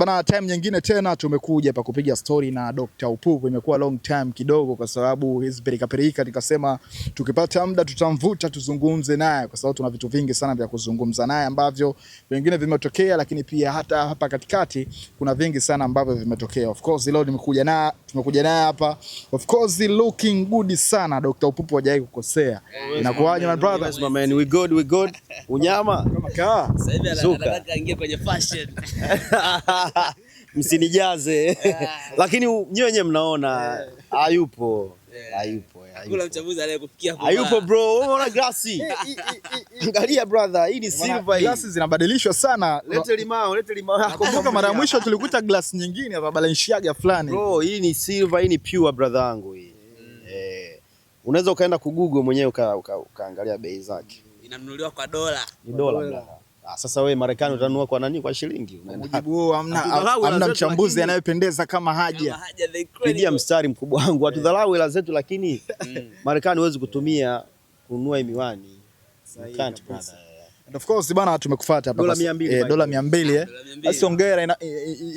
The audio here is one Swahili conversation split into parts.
Bana, time nyingine tena tumekuja hapa kupiga story na Dr. Upupu. Imekuwa long time kidogo kwa sababu hizi perika nikasema tukipata muda tutamvuta tuzungumze naye kwa sababu tuna vitu vingi sana vya kuzungumza naye ambavyo vingine vimetokea, lakini pia hata hapa katikati kuna vingi sana ambavyo vimetokea. Of course leo tumekuja naye hapa. Of course looking good sana. Dr. Upupu hajawahi kukosea. Inakuaje my brother? Yes, my man, we good. Unyama kama kaa. Sasa hivi anataka aingie kwenye fashion. Msinijaze. Lakini nyewe mnaona hayupo. Kula mchambuzi anayekufikia kwa. Hayupo bro. Unaona glasi? Angalia brother, hii ni silver hii. Glasi zinabadilishwa sana. Lete limao. Kumbuka mara mwisho tulikuta glasi nyingine hapa Balenciaga fulani. Bro, hii ni silver, hii ni pure brother wangu hii. Unaweza ukaenda ku Google mwenyewe ukaangalia bei zake. Inanunuliwa kwa dola. Ni dola brother. Sasa wewe Marekani utanunua kwa nani? Kwa shilingi? Mujibu hamna mchambuzi anayependeza kama Haja. Pigia mstari mkubwa wangu. Watudharau hela zetu lakini Marekani huwezi kutumia kununua miwani. Can't brother. And of course bana tumekufuata hapa dola 200 basi hongera,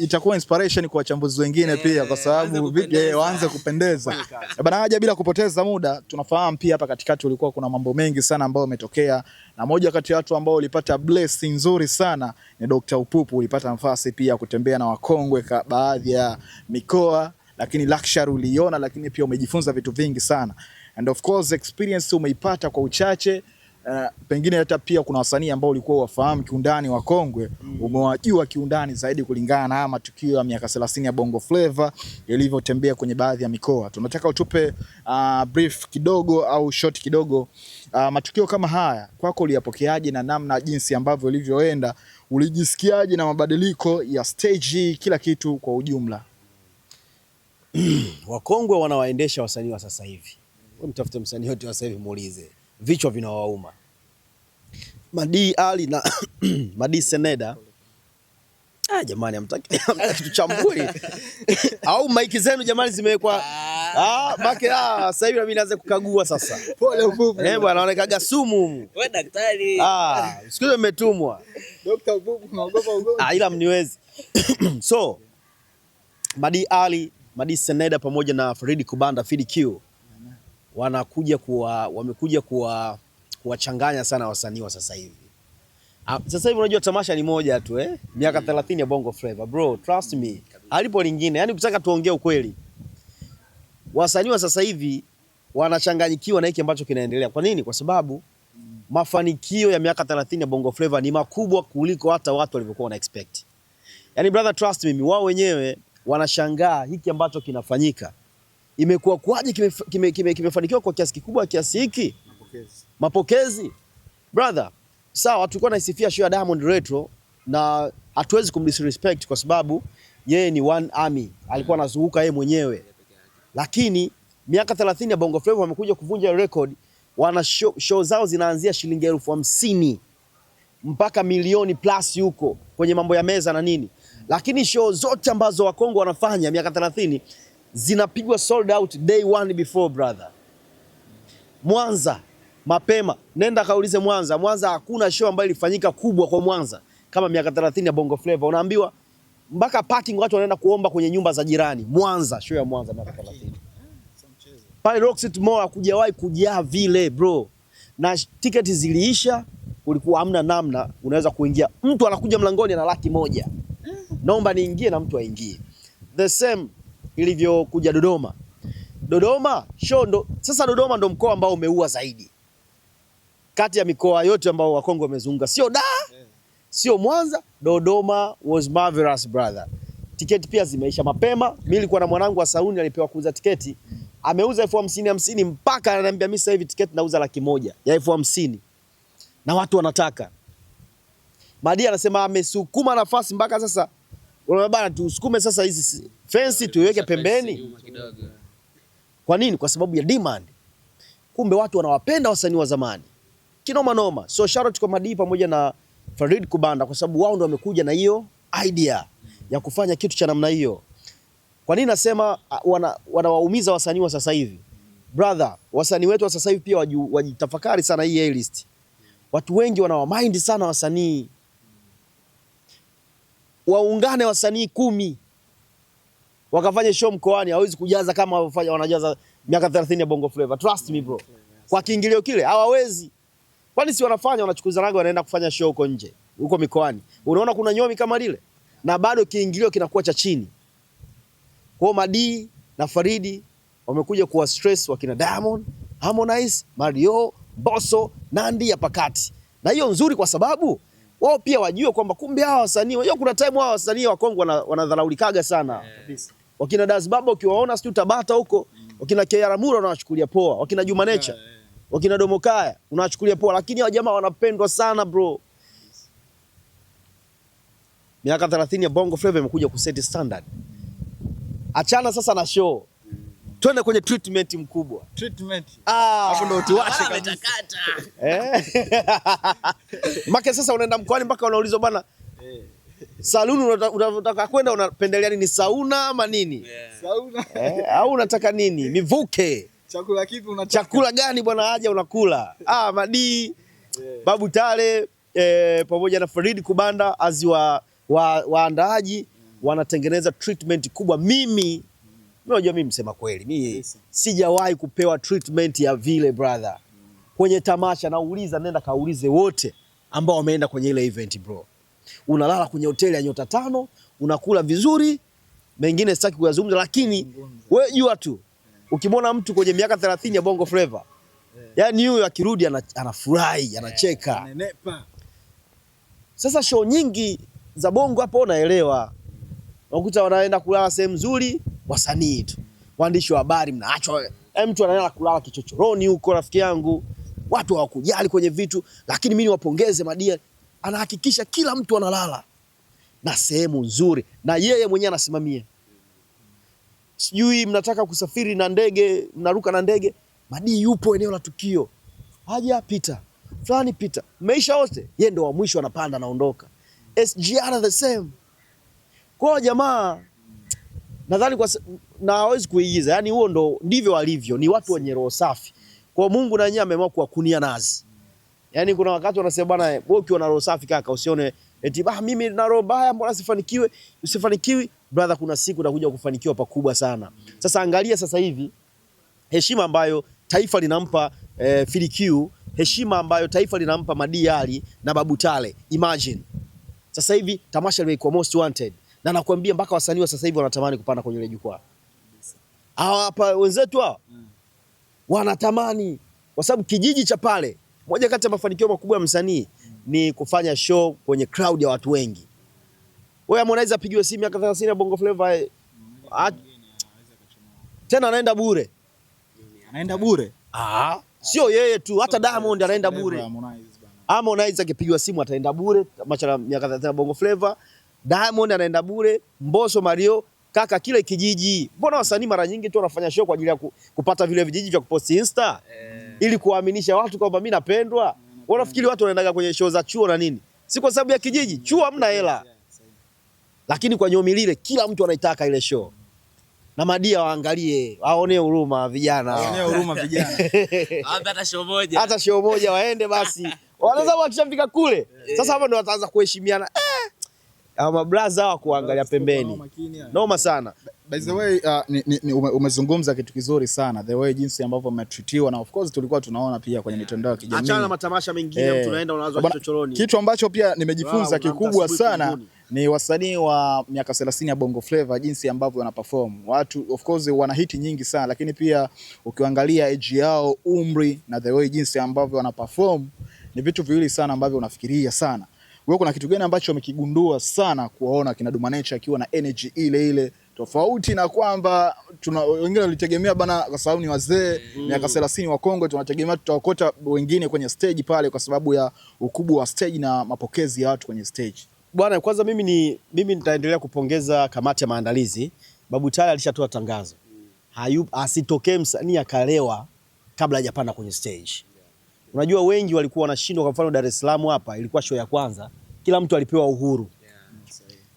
itakuwa inspiration kwa wachambuzi wengine pia kwa sababu waanze kupendeza. Bana Haja, bila kupoteza muda, tunafahamu pia hapa katikati ulikuwa kuna mambo mengi sana ambayo yametokea, na moja kati ya watu ambao ulipata blessing nzuri sana ni Dr. Upupu. Ulipata nafasi pia kutembea na wakongwe baadhi ya mikoa, lakini luxury uliona, lakini pia umejifunza vitu vingi sana. And of course experience umeipata kwa uchache. Pengine hata pia kuna wasanii ambao ulikuwa wafahamu kiundani wakongwe, umewajua kiundani zaidi kulingana na matukio ya miaka 30 ya Bongo Flava yalivyotembea kwenye baadhi ya mikoa. Tunataka utupe brief kidogo au short kidogo, matukio kama haya kwako uliyapokeaje na namna jinsi ambavyo ulivyoenda, ulijisikiaje na mabadiliko ya stage, kila kitu kwa ujumla? Wakongwe wanawaendesha wasanii wa sasa hivi. Wewe mtafute msanii yote wa sasa hivi muulize, vichwa vinawauma. Madi Ali na Madi Seneda. Jamani hamtaki tuchambue. Au mic zenu jamani zimewekwa make sasa hivi mimi naanza kukagua sasa. Pole Upupu. Bwana anaonekaga sumu. Wewe daktari. Siku hiyo umetumwa. Dr. Upupu unaogopa ugonjwa. Ila mniwezi. So Madi Ali, Madi Seneda pamoja na Farid Kubanda FDQ wamekuja kuwachanganya sana wasanii wa sasa hivi. Sasa hivi unajua tamasha ni moja tu miaka 30 ya Bongo Flava bro, trust me. Halipo lingine. Yaani ukitaka tuongee ukweli, wasanii wa sasa hivi wanachanganyikiwa na hiki ambacho kinaendelea. Kwa nini? Kwa sababu mafanikio ya miaka 30 ya Bongo Flava ni makubwa kuliko hata watu walivyokuwa wana expect. Yaani brother, trust me, wao wenyewe wanashangaa hiki ambacho kinafanyika. Imekuwa kwaje kimefanikiwa kwa kiasi kikubwa kiasi hiki? Mapokezi. Brother, sawa tulikuwa naisifia show ya Diamond Retro na hatuwezi kumdisrespect kwa sababu yeye ni one army, alikuwa anazunguka yeye mwenyewe. Lakini miaka 30 ya Bongo Flava wamekuja kuvunja record, wana show zao zinaanzia shilingi 50,000 mpaka milioni plus huko kwenye mambo ya meza na nini. Lakini show zote ambazo Wakongo wanafanya miaka 30 zinapigwa sold out day one before brother. Mwanza mapema, nenda kaulize Mwanza hakuna show ambayo ilifanyika kubwa kwa Mwanza kama miaka 30 ya Bongo Flava. Unaambiwa mpaka parking watu wanaenda kuomba kwenye nyumba za jirani. Mwanza, show ya Mwanza miaka 30. Pale Roxy Mall hakujawahi kujaa vile bro. Na tiketi ziliisha, ulikuwa hamna namna unaweza kuingia. Mtu anakuja mlangoni na $100,000. Naomba niingie na mtu aingie. The same ilivyokuja Dodoma show ndo sasa. Dodoma ndo mkoa ambao umeua zaidi kati ya mikoa yote ambao Wakongo wamezunguka. Sio sio Mwanza, Dodoma was marvelous brother. Tiketi pia zimeisha mapema. Mimi nilikuwa na mwanangu wa saluni alipewa kuuza tiketi. Ameuza 50,000 mpaka ananiambia mimi sasa hivi tiketi nauza 100,000 ya 50,000. Na watu wanataka. Madi anasema amesukuma nafasi mpaka sasa. Unaona bana, tusukume sasa hizi fence tuiweke pembeni. Kwa nini? Kwa sababu ya demand. Kumbe watu wanawapenda wasanii wa zamani kinoma noma. So shout out kwa Madi pamoja na Farid Kubanda kwa sababu wao ndio wamekuja na hiyo idea ya kufanya kitu cha namna hiyo. Kwa nini nasema wanawaumiza wasanii wa sasa hivi? Brother, wasanii wetu wa sasa hivi pia wajitafakari sana hii A-list. Watu wengi wanawamind sana wasanii. waungane wasanii 10 wakafanya show mkoani, hawezi kujaza kama wanajaza miaka 30 ya Bongo Flava. Trust me bro. Kwa kiingilio kile hawawezi. Kwani si wanafanya, wanachukuzanaga wanaenda kufanya show huko nje, huko mikoani. Unaona kuna nyomi kama lile na bado kiingilio kinakuwa cha chini. Kwa Madi na Faridi wamekuja kuwa stress wakina Diamond, Harmonize, Mario, Bosso, Nandi ya pakati. Na hiyo nzuri kwa sababu wao pia wajue kwamba kumbe hawa wasanii, unajua kuna time hawa wasanii wa Kongo wanadharaulikaga sana. Kabisa. Wakina Das Baba ukiwaona sio Tabata huko, wakina Kiara Mura unawachukulia poa, wakina Juma Nature, wakina Domokaya unawachukulia poa, lakini hao jamaa wanapendwa sana bro. Miaka 30 ya Bongo Flava imekuja kuset standard. Achana sasa na show. Twende kwenye treatment mkubwa. Treatment. Hapo ndo tuwashe kabisa. Maka sasa unaenda mkoani mpaka unaulizwa bana. Saluni unataka kwenda, unapendelea nini, sauna ama nini? Sauna. Au unataka nini? Mivuke. Chakula kipi unataka? Chakula gani bwana aje unakula? Madi, Babu Tale pamoja na Farid Kubanda waandaaji wanatengeneza treatment kubwa. Mimi unajua mimi msema kweli, mimi sijawahi kupewa treatment ya vile brother. Kwenye tamasha nauliza, nenda kaulize wote ambao wameenda kwenye ile event bro. Unalala kwenye hoteli ya nyota 5, unakula vizuri, mengine sitaki kuyazungumza, lakini wewe jua tu ukimwona mtu kwenye miaka 30 ya Bongo Flava, yani huyo akirudi anafurahi, anacheka. Sasa show nyingi za Bongo hapo unaelewa, unakuta wanaenda kulala sehemu nzuri, wasanii tu, waandishi wa habari mnaachwa, mtu anaenda kulala kichochoroni huko. Rafiki yangu, watu hawakujali kwenye vitu, lakini mimi niwapongeze Madia, anahakikisha kila mtu analala na sehemu nzuri, na yeye mwenyewe anasimamia. Sijui mnataka kusafiri na ndege, mnaruka na ndege, Madi yupo eneo la tukio, haja pita fulani pita, maisha yote yeye ndo wa mwisho, anapanda naondoka. SGR the same. Kwa jamaa nadhani na hawezi kuigiza, yani huo ndo ndivyo walivyo, ni watu wenye roho safi. Kwa Mungu na yeye ameamua kuwakunia nazi. Yani kuna wakati wanasema bwana, wewe ukiwa na roho safi kaka, usione eti mimi na roho mbaya mbona sifanikiwe. Usifanikiwi brother, kuna siku utakuja kufanikiwa pakubwa sana. Sasa angalia sasa hivi heshima ambayo taifa linampa FiliQ, heshima ambayo taifa linampa Madi Ali na Babu Tale. Imagine sasa hivi tamasha limekuwa most wanted, na nakwambia mpaka wasanii wa sasa hivi wanatamani kupanda kwenye ile jukwaa. Hapa wenzetu hao wanatamani, kwa sababu kijiji cha pale, moja kati ya mafanikio makubwa ya msanii ni kufanya show kwenye crowd ya watu wengi. Wewe Harmonize apigiwe simu miaka 30 ya Bongo Flava, tena anaenda bure. Anaenda bure? Sio yeye tu, hata Diamond anaenda bure. Harmonize akipigiwa simu ataenda bure, tamasha la miaka 30 ya Bongo Flava. Diamond anaenda bure, Mbosso, Mario, kaka kile kijiji. Mbona wasanii mara nyingi tu wanafanya show kwa ajili ya kupata vile vijiji vya kupost Insta ili kuwaaminisha watu kwamba mimi napendwa. Wanafikiri watu wanaendaga kwenye show za chuo na nini? Si kwa sababu ya kijiji, chuo hamna hela. Lakini kwa nyomi lile kila mtu anaitaka ile show. Na Madia waangalie, waone huruma vijana. Waone huruma vijana. Hata show moja waende basi. Wanaweza wakishafika kule. Sasa hapo ndio wataanza kuheshimiana. Ama brother wa kuangalia pembeni. Noma sana. By the way, umezungumza kitu kizuri sana. The way jinsi ambavyo umetreatiwa, na of course tulikuwa tunaona pia kwenye mitandao ya kijamii. Achana na matamasha mengine, mtu anaenda unaanza kichochoroni. Kitu ambacho pia nimejifunza kikubwa sana ni wasanii wa miaka 30 ya Bongo Flava, jinsi ambavyo wanaperform. Watu of course wana hiti nyingi sana, lakini pia ukiangalia age yao, umri, na the way jinsi ambavyo wanaperform ni vitu viwili sana ambavyo unafikiria sana. Wewe kuna kitu gani ambacho umekigundua sana kuwaona kina Duma Nature akiwa na energy ile ile, tofauti na kwamba wengine walitegemea bana kwa sababu ni wazee miaka 30 wa Kongo, tunategemea tutaokota wengine kwenye stage pale kwa sababu ya ukubwa wa stage na mapokezi ya watu kwenye stage. Bwana, kwanza mimi nitaendelea kupongeza kamati ya maandalizi. Babu Tale alishatoa tangazo. Asitokee msanii akalewa kabla hajapanda kwenye stage. Unajua wengi walikuwa wanashindwa. Kwa mfano Dar es Salaam hapa ilikuwa show ya kwanza, kila mtu alipewa uhuru.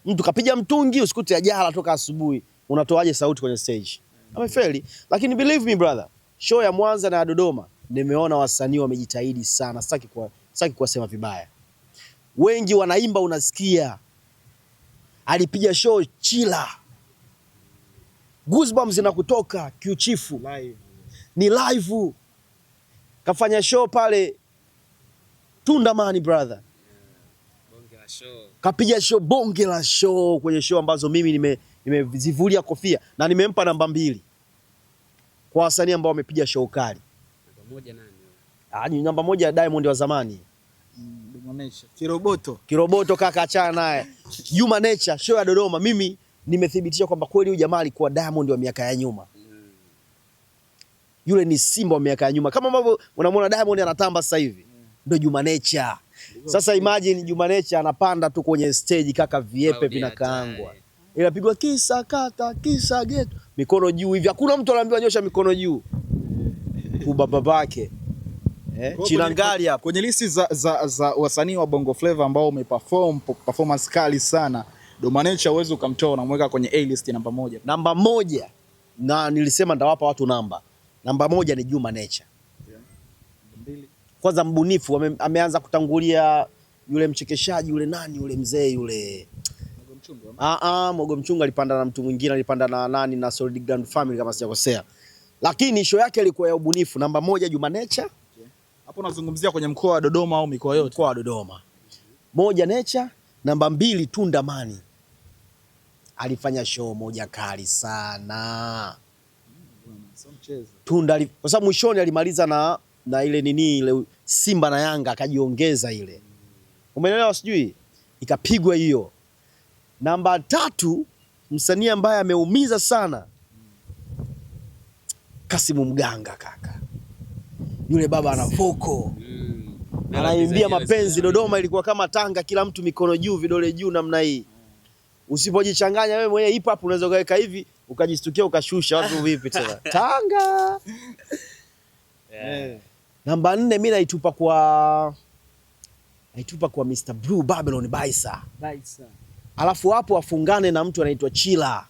Mtu kapiga mtungi usikute ajala toka asubuhi, unatoaje sauti kwenye stage? Amefeli. Lakini believe me brother, show ya Mwanza na Dodoma nimeona wasanii wamejitahidi sana. Sitaki kuwasema vibaya. Wengi wanaimba unasikia. alipiga show Chila. Goosebumps zinakutoka kiuchifu. Live. Ni live. Kafanya show pale Tundamani brother. Bonge la show. Kapiga show bonge la show kwenye show ambazo mimi nimezivulia kofia na nimempa namba 2 kwa wasanii ambao wamepiga show kali. Namba 1 nani? Ni namba 1 Diamond wa zamani. Kiroboto kaka, achana naye. Juma Nature show ya Dodoma, mimi nimethibitisha kwamba kweli huyu jamaa alikuwa Diamond wa miaka ya nyuma. Yule ni Simba wa miaka ya nyuma. Kama ambavyo unamwona Diamond anatamba sasa hivi. Ndio Juma Nature. Sasa imagine Juma Nature anapanda tu kwenye stage kaka, viepe vinakaangwa. Inapigwa kisa kata, kisa geto. Mikono juu hivi. Hakuna mtu anaambiwa nyosha mikono juu. Babake. Chinangali hapo. Kwenye listi za wasanii wa Bongo Flava ambao umeperform performance kali sana, Doma Nature uwezo ukamtoa unamweka kwenye A list namba 1. Namba 1 na nilisema ndawapa watu namba. Namba 1 ni Juma Nature. Kwanza mbunifu, ameanza kutangulia yule mchekeshaji yule nani yule mzee yule. Mogo Mchungu alipanda na mtu mwingine, alipanda na nani na Solid Grand Family kama sijakosea. Lakini show yake ilikuwa ya ubunifu. Namba 1 Juma Nature. Hapo nazungumzia kwenye mkoa wa Dodoma au mikoa yote? Mkoa wa Dodoma. 1 Nature, namba 2 Tundamani. Alifanya show moja kali sana. Tunda kwa sababu mwishoni alimaliza na ile nini ile Simba na Yanga akajiongeza ile. Umeelewa sijui? Ikapigwa hiyo. Namba 3 msanii ambaye ameumiza sana. Kasimu Mganga kaka. Yule baba ana voko. Anaimbia mapenzi. Dodoma ilikuwa kama Tanga, kila mtu mikono juu, vidole juu namna hii. Usipojichanganya wewe mwenyewe hip hop unaweza kaweka hivi, ukajistukia ukashusha watu vipi tena. Tanga. Namba 4 mimi naitupa kwa Mr. Blue Babylon Baisa. Alafu hapo afungane na mtu anaitwa Chila.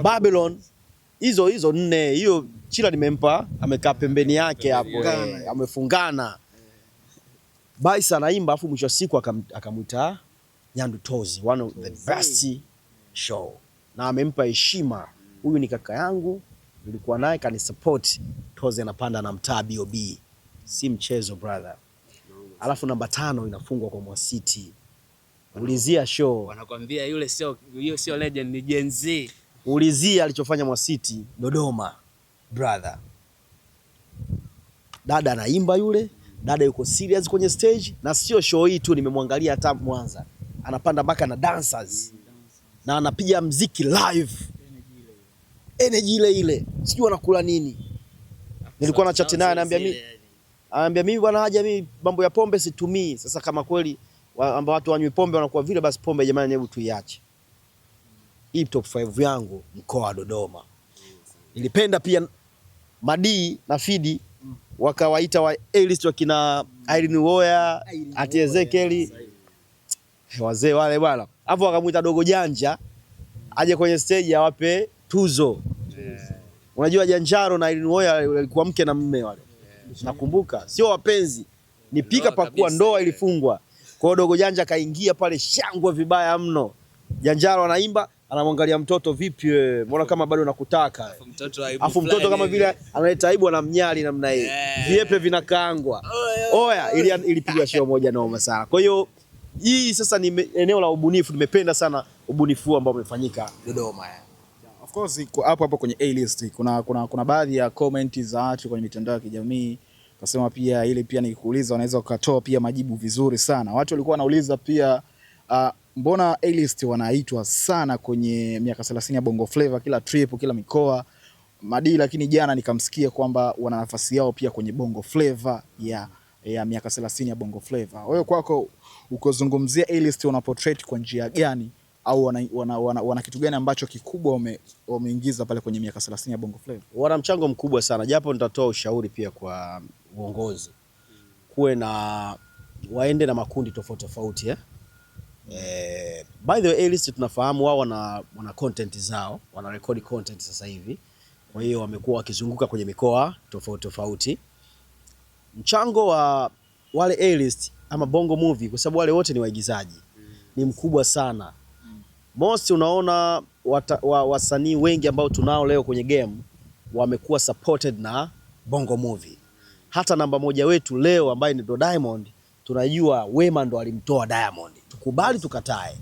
Babylon hizo 4, hiyo Chila nimempa, amekaa pembeni yake hapo, amefungana. Baisa anaimba afu mwisho siku akamuita Nyandu Tozi, one of the best show. Na amempa heshima. Huyu ni kaka yangu, nilikuwa naye kanisupport. Tozi anapanda na mtaa BOB. Si mchezo brother. Alafu namba 5 inafungwa kwa Mwasiti. Ulizia show. Wanakuambia yule sio legend, ni Gen Z. Ulizia alichofanya Mwasiti Dodoma brother. Dada anaimba yule, dada yuko serious kwenye stage, na sio show hii tu, nimemwangalia hata Mwanza. Anapanda mpaka na dancers. Na anapiga mziki live. Energy ile. Sijui anakula nini. Nilikuwa na chat naye ananiambia mimi bwana haja mimi mambo ya pombe situmii. Sasa kama kweli ambao watu wanywi pombe wanakuwa vile, basi pombe jamani hebu tuiache. Hii top 5 yangu mkoa wa Dodoma. Nilipenda pia Madi na Fidi wakawaita wa A-list wakina Irene Uwoya, Ati Ezekiel. Wazee wale bwana. Hapo wakamuita Dogo Janja aje kwenye stage awape tuzo. Unajua Janjaro na Irene Uwoya walikuwa mke na mume wale. Nakumbuka, sio wapenzi. Ni pika pakua, ndoa ilifungwa. Kwa Dogo Janja kaingia pale shangwe vibaya mno. Janjaro anaimba, anamwangalia mtoto, vipi wewe? Mbona kama bado nakutaka? Afu mtoto kama vile analeta aibu na mnyali namna hii. Viepe vinakaangwa. Oya, ilipigwa show moja noma sana. Kwa hiyo hii sasa ni eneo la ubunifu. Nimependa sana ubunifu ambao umefanyika Dodoma. Of course hapo kwenye A list kuna baadhi ya comment za watu kwenye mitandao ya kijamii kasema pia ile pia nikuuliza wanaweza ukatoa pia majibu vizuri sana. Watu walikuwa wanauliza pia mbona A list wanaitwa sana kwenye miaka 30 ya Bongo Flava, kila trip, kila mikoa Madi, lakini jana nikamsikia kwamba wana nafasi yao pia kwenye Bongo Flava ya miaka 30 ya Bongo Flava. Wewe kwako ukozungumzia A list una portrait kwa njia gani, au wana kitu gani ambacho kikubwa wameingiza pale kwenye miaka 30 ya Bongo Flava? Wana mchango mkubwa sana, japo nitatoa ushauri pia kwa uongozi. Kuwe na waende na makundi tofauti. By the way, A-list tunafahamu wao wana content zao, wana record content sasa hivi. Kwa hiyo wamekuwa wakizunguka kwenye mikoa tofauti. Mchango wa wale A-list ama Bongo Movie, kwa sababu wale wote ni waigizaji, ni mkubwa sana. Most unaona wasanii wengi ambao tunao leo kwenye game wamekuwa supported na Bongo Movie. Hata namba moja wetu leo ambaye ni Diamond, tunajua Wema ndo alimtoa Diamond. Tukubali tukatae.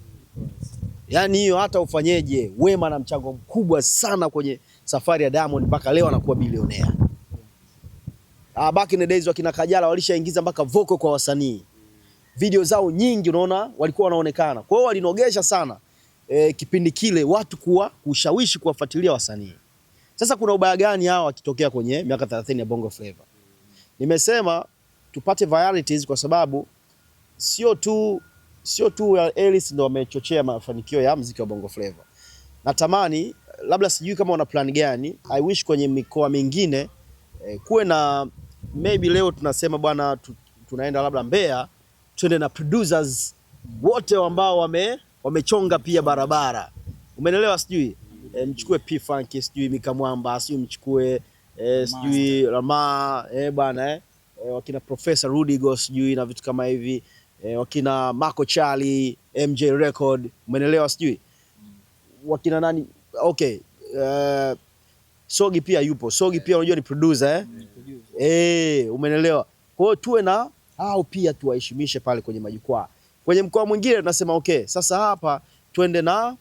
Yaani hiyo hata ufanyeje, Wema na mchango mkubwa sana kwenye safari ya Diamond mpaka leo anakuwa bilionea. Back in the days wakina Kajala walishaingiza mpaka vocal kwa wasanii. Video zao nyingi unaona walikuwa wanaonekana. Kwa hiyo walinogesha sana kipindi kile watu kushawishi kuwafuatilia wasanii. Sasa kuna ubaya gani hao wakitokea kwenye miaka 30 ya Bongo Flava? Nimesema tupate viralities kwa sababu sio tu Ellis ndo wamechochea mafanikio ya muziki wa Bongo Flava. Natamani labda sijui kama wana plan gani, I wish kwenye mikoa mingine kuwe na maybe leo tunasema bwana tunaenda labda Mbeya, tuende na producers wote ambao wamechonga pia barabara. Umeelewa sijui? Mchukue P Funk, sijui Mika Mwamba, sijui mchukue sijui Rama bwana wakina Professor Rudigo sijui na vitu kama hivi, wakina Marco Charlie, MJ Record, umeelewa sijui? Wakina nani? Okay. Sogi pia yupo. Sogi pia unajua ni producer umeelewa? Kwa hiyo tuwe na hao pia tuwaheshimishe pale kwenye majukwaa. Kwenye mkoa mwingine tunasema okay, sasa hapa twende na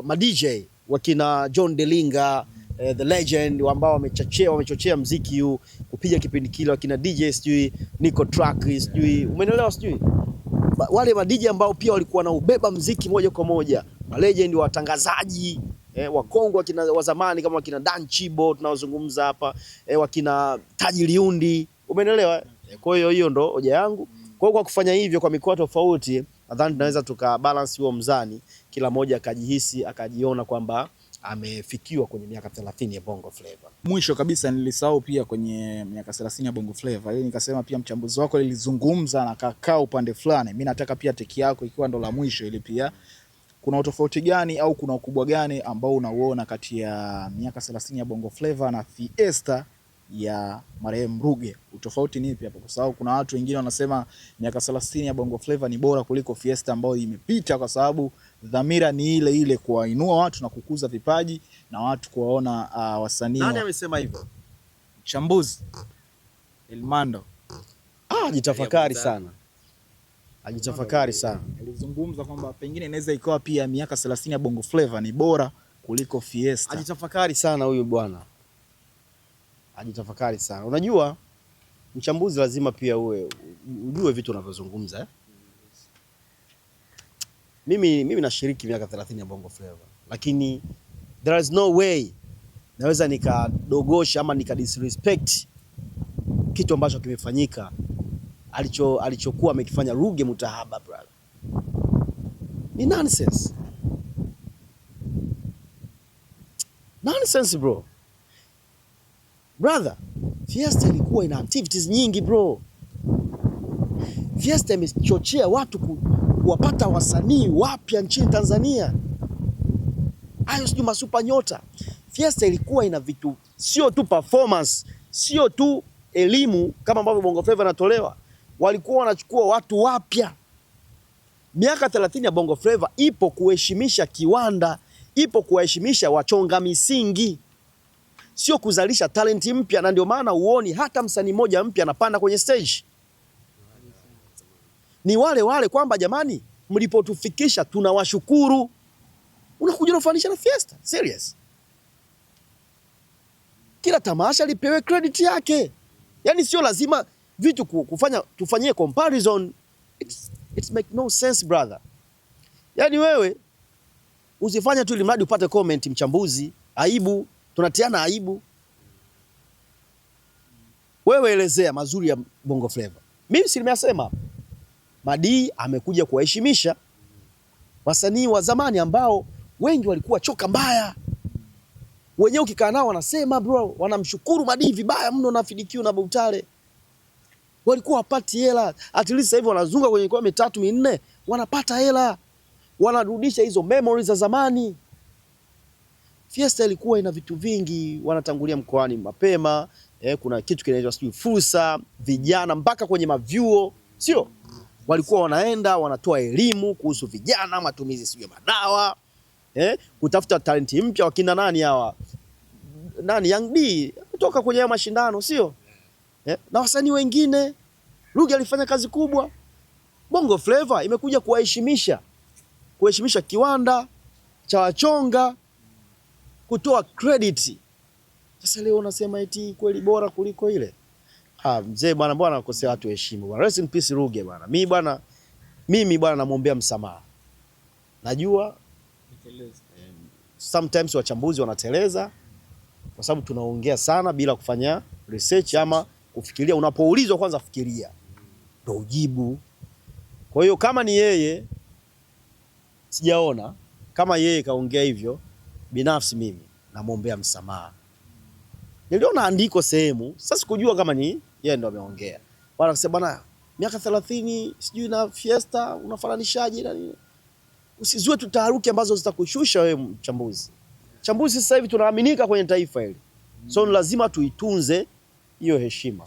ma DJ wakina John Delinga, the legend ambao wamechochea muziki huu kupiga kipindi kile, wakina DJ sijui Nico Track sijui, umeelewa sijui? Wale ma DJ ambao pia walikuwa na ubeba muziki moja kwa moja, ma legend watangazaji wa Kongo wakina wa zamani kama wakina Dan Chibo tunaozungumza hapa, wakina Taji Liundi, umeelewa? Kwa hiyo ndo hoja yangu. Kwa kufanya hivyo kwa mikoa tofauti, nadhani tunaweza tukabalance huo mzani, kila mmoja akajihisi akajiona kwamba amefikiwa kwenye miaka 30 ya Bongo Flava. Mwisho kabisa nilisahau pia kwenye miaka 30 ya Bongo Flava. Ili nikasema pia mchambuzi wako lilizungumza na kakaa upande fulani. Mimi nataka pia teki yako ikiwa ndo la mwisho, ili pia kuna utofauti gani au kuna ukubwa gani ambao unauona kati ya miaka 30 ya Bongo Flava na Fiesta ya marehemu Ruge? Utofauti ni ipi hapo? Kwa sababu kuna watu wengine wanasema miaka 30 ya Bongo Flava ni bora kuliko Fiesta ambayo imepita, kwa sababu dhamira ni ile ile, kuwainua watu na kukuza vipaji na watu kuwaona wasanii. Nani amesema hivyo? Mchambuzi Elmando. Ajitafakari sana. Ajitafakari sana. Alizungumza kwamba pengine inaweza ikawa pia miaka 30 ya Bongo Flava ni bora kuliko Fiesta. Ajitafakari sana huyu bwana. Ajitafakari sana. Unajua mchambuzi lazima pia ujue vitu unavyozungumza. Mimi nashiriki miaka 30 ya Bongo Flava, lakini there is no way naweza nikadogosha ama nikadisrespect kitu ambacho kimefanyika alichokuwa amekifanya Ruge Mutahaba, brother. Ni nonsense. Nonsense bro. Brother, Fiesta ilikuwa ina activities nyingi bro. Fiesta imechochea watu kuwapata wasanii wapya nchini Tanzania. Hayo sio masupa nyota. Fiesta ilikuwa ina vitu, sio tu performance, sio tu elimu kama ambavyo Bongo Flava inatolewa. Walikuwa wanachukua watu wapya. Miaka 30 ya Bongo Flava ipo kuheshimisha kiwanda, ipo kuheshimisha wachonga misingi, sio kuzalisha talenti mpya. Na ndio maana uoni hata msanii mmoja mpya anapanda kwenye stage. Ni wale kwamba jamani, mlipotufikisha tunawashukuru. Unakuja unafanisha na Fiesta? Serious? Kila tamasha lipewe credit yake. Yaani sio lazima vitu tufanyie comparison. It's make no sense brother. Yaani wewe usifanye tu ili mradi upate comment mchambuzi. Aibu, tunatiana aibu. Wewe elezea mazuri ya Bongo Flava. Mimi si nimesema Madi amekuja kuwaheshimisha wasanii wa zamani ambao wengi walikuwa choka mbaya. Wenyewe ukikaa nao wanasema bro, wanamshukuru Madi vibaya mno na Fidikiu na Butale. Walikuwa wapati hela, at least sasa hivi wanazunga kwenye mikoa 3-4 wanapata hela. Wanarudisha hizo memories za zamani. Fiesta ilikuwa ina vitu vingi, wanatangulia mkoani mapema, kuna kitu kinaitwa sijui fursa, vijana mpaka kwenye mavyuo. sio? Walikuwa wanaenda wanatoa elimu kuhusu vijana, matumizi sio madawa, kutafuta talenti mpya. Wakina nani hawa, nani Young D kutoka kwenye mashindano, sio? Na wasanii wengine. Ruge alifanya kazi kubwa. Bongo Flava imekuja kuheshimisha kiwanda cha wachonga, kutoa credit. Sasa leo unasema eti kweli bora kuliko ile? Mzee bwana, mbona anakosea watu heshima bwana. Rest in peace Ruge bwana. Mimi bwana namwombea msamaha. Najua sometimes wachambuzi wanateleza kwa sababu tunaongea sana bila kufanya research ama kufikiria. Unapoulizwa kwanza fikiria ndio ujibu. Kwa hiyo kama ni yeye, sijaona kama yeye kaongea hivyo, binafsi mimi namwombea msamaha. Niliona andiko sehemu, sasa sikujua kama ni yeye ndo ameongea. Bwana akasema bwana, miaka 30 sijui na Fiesta unafananishaje na nini? Usizue tu taharuki ambazo zitakushusha wewe mchambuzi. Chambuzi sasa hivi tunaaminika kwenye taifa hili. So lazima tuitunze hiyo heshima.